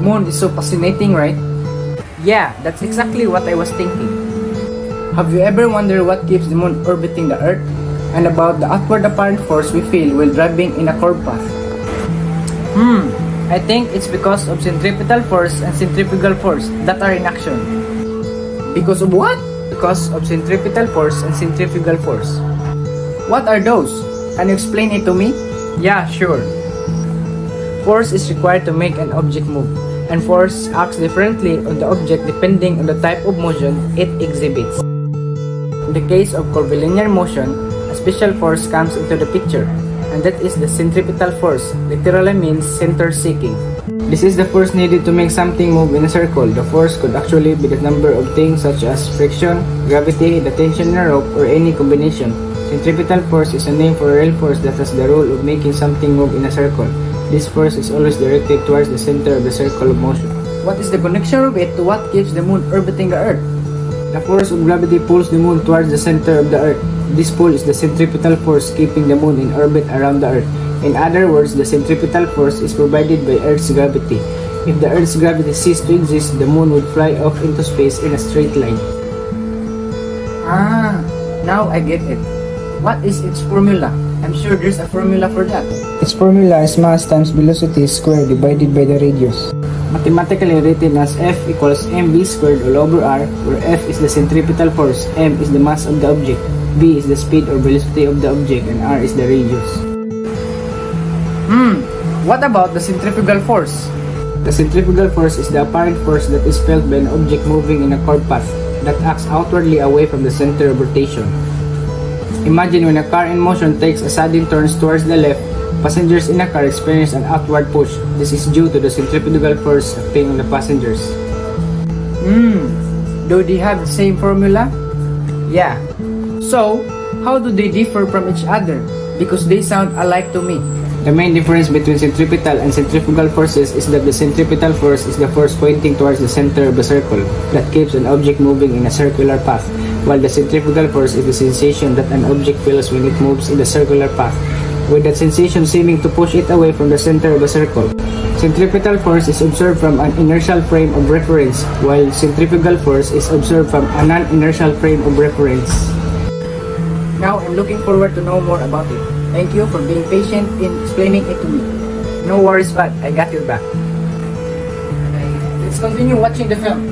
Moon is so fascinating, right? Yeah, that's exactly what I was thinking. Have you ever wondered what keeps the moon orbiting the Earth? And about the outward apparent force we feel while driving in a curved path? I think it's because of centripetal force and centrifugal force that are in action. Because of what? Because of centripetal force and centrifugal force. What are those? Can you explain it to me? Yeah, sure. Force is required to make an object move, and force acts differently on the object depending on the type of motion it exhibits. In the case of curvilinear motion, a special force comes into the picture, and that is the centripetal force, literally means center seeking. This is the force needed to make something move in a circle. The force could actually be the number of things such as friction, gravity, the tension in a rope, or any combination. Centripetal force is a name for a real force that has the role of making something move in a circle. This force is always directed towards the center of the circle of motion. What is the connection of it to what keeps the moon orbiting the Earth? The force of gravity pulls the moon towards the center of the Earth. This pull is the centripetal force keeping the moon in orbit around the Earth. In other words, the centripetal force is provided by Earth's gravity. If the Earth's gravity ceased to exist, the moon would fly off into space in a straight line. Now I get it. What is its formula? I'm sure there's a formula for that. Its formula is mass times velocity squared divided by the radius. Mathematically written as F equals mv squared all over r, where F is the centripetal force, m is the mass of the object, v is the speed or velocity of the object, and r is the radius. What about the centrifugal force? The centrifugal force is the apparent force that is felt by an object moving in a curved path that acts outwardly away from the center of rotation. Imagine when a car in motion takes a sudden turn towards the left, passengers in a car experience an outward push. This is due to the centrifugal force acting on the passengers. Do they have the same formula? Yeah. So, how do they differ from each other? Because they sound alike to me. The main difference between centripetal and centrifugal forces is that the centripetal force is the force pointing towards the center of the circle that keeps an object moving in a circular path, while the centrifugal force is the sensation that an object feels when it moves in the circular path, with that sensation seeming to push it away from the center of the circle. Centripetal force is observed from an inertial frame of reference, while centrifugal force is observed from a non-inertial frame of reference. Now I'm looking forward to know more about it. Thank you for being patient in explaining it to me. No worries, bud. I got your back. Let's continue watching the film.